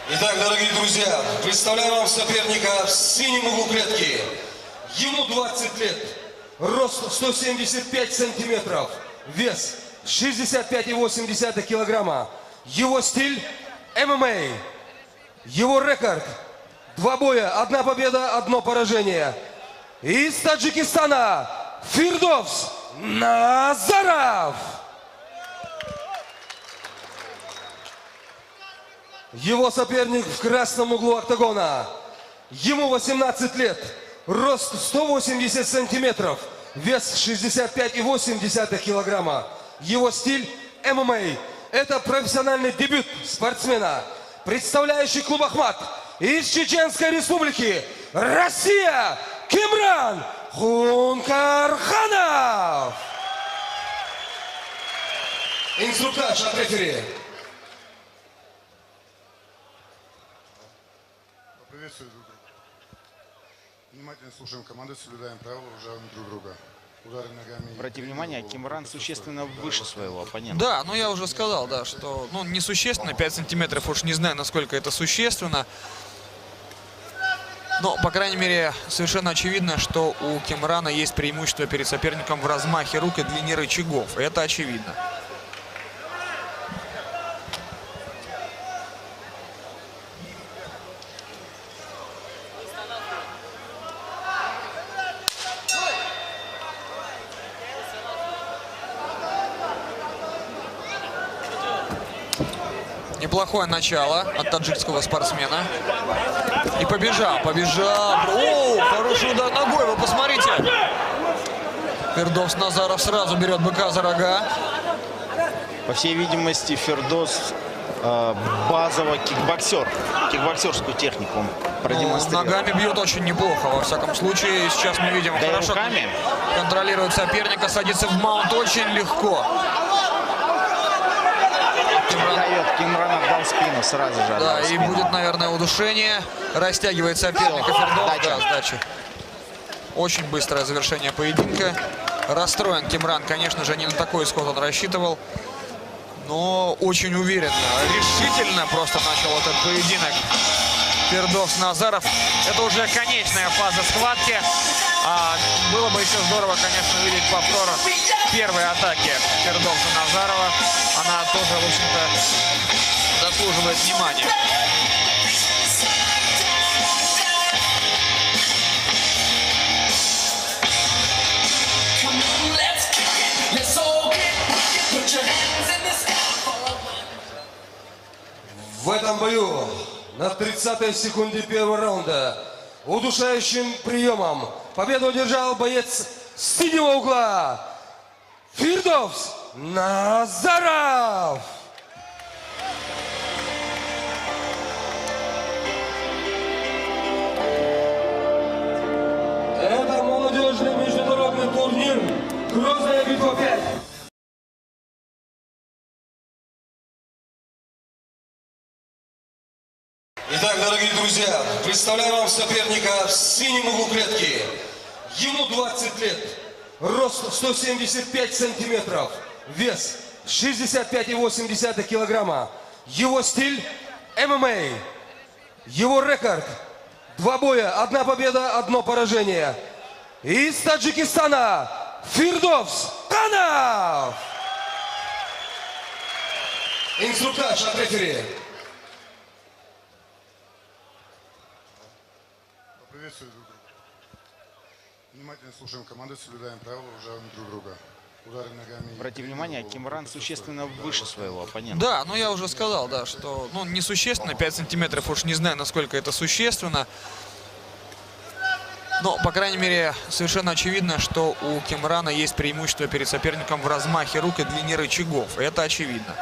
Итак, дорогие друзья, представляю вам соперника в синем углу клетки. Ему 20 лет, рост 175 сантиметров, вес 65,8 килограмма. Его стиль ММА. Его рекорд: 2 боя, 1 победа, 1 поражение. Из Таджикистана Фирдовс Назаров. Его соперник в красном углу октагона. Ему 18 лет, рост 180 сантиметров, вес 65,8 килограмма. Его стиль ММА. Это профессиональный дебют спортсмена, представляющий клуб Ахмат из Чеченской Республики, Россия, Кимран Хункарханов. Инструктаж от рефери. Приветствую друг друга. Внимательно слушаем команды, соблюдаем правила, уважаем друг друга. Удары ногами. Обратите внимание, Кимран существенно выше своего оппонента. Да, ну я уже сказал, да, что несущественно, 5 сантиметров, уж не знаю, насколько это существенно. Но, по крайней мере, совершенно очевидно, что у Кимрана есть преимущество перед соперником в размахе рук и длине рычагов. Это очевидно. Неплохое начало от таджикского спортсмена. И побежал. О, хороший удар ногой, вы посмотрите. Фирдовс Назаров сразу берет быка за рога. По всей видимости, Фирдос базово кикбоксер. Кикбоксерскую технику он продемонстрировал. Ногами бьет очень неплохо, во всяком случае. Сейчас мы видим, да, хорошо руками контролирует соперника, садится в маунт очень легко. Кимран отдал спину сразу же. Да, и будет, наверное, удушение. Растягивает соперника Фирдовс. Да, сдача. Очень быстрое завершение поединка. Расстроен Кимран, конечно же, не на такой исход он рассчитывал. Но очень уверенно, решительно просто начал этот поединок Фирдовс Назаров. Это уже конечная фаза схватки. Было бы еще здорово, конечно, увидеть повтор первой атаки Фирдовса Назарова. Она тоже, в общем-то, заслуживает внимания. В этом бою на 30-й секунде первого раунда удушающим приемом победу одержал боец синего угла Фирдовс Назаров. Это молодежный международный турнир «Грозная битва 5». Итак, дорогие друзья, представляю вам соперника в синем углу клетки. Ему 20 лет, рост 175 сантиметров, вес 65,8 килограмма. Его стиль ММА. Его рекорд: 2 боя, 1 победа, 1 поражение. Из Таджикистана Фирдовс Назаров. Инструктаж от рефери. Приветствую друг друга. Внимательно слушаем команды, соблюдаем правила, уважаем друг друга. Удары ногами. Обратите внимание, Кимран существенно выше своего оппонента. Да, ну я уже сказал, да, что несущественно, 5 сантиметров, уж не знаю, насколько это существенно. Но, по крайней мере, совершенно очевидно, что у Кимрана есть преимущество перед соперником в размахе рук и длине рычагов. Это очевидно.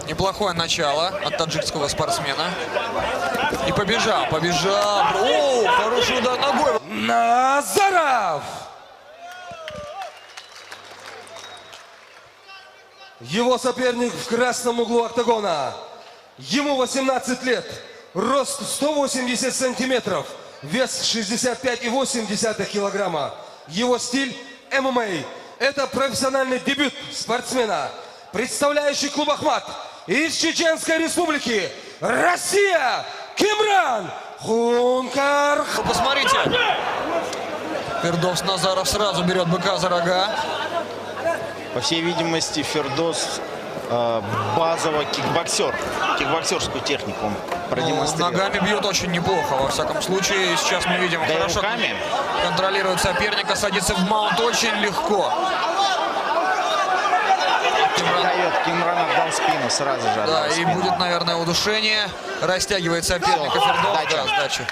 Неплохое начало от таджикского спортсмена. И побежал. О, хороший удар ногой. Назаров. Его соперник в красном углу октагона. Ему 18 лет, рост 180 сантиметров, вес 65,8 килограмма. Его стиль ММА. Это профессиональный дебют спортсмена, представляющий клуб Ахмат из Чеченской Республики, Россия, Кимран Хункар. Посмотрите. Фирдовс Назаров сразу берет быка за рога. По всей видимости, Фирдос базово кикбоксер. Кикбоксерскую технику он продемонстрировал. Ногами бьет очень неплохо, во всяком случае. Сейчас мы видим, Да и хорошо руками. контролирует соперника, садится в маунт очень легко. Кимран отдал спину сразу же. Да, отдал и спину. будет, наверное, удушение. Растягивает соперника Фирдовс. Сдача. Да, сдача.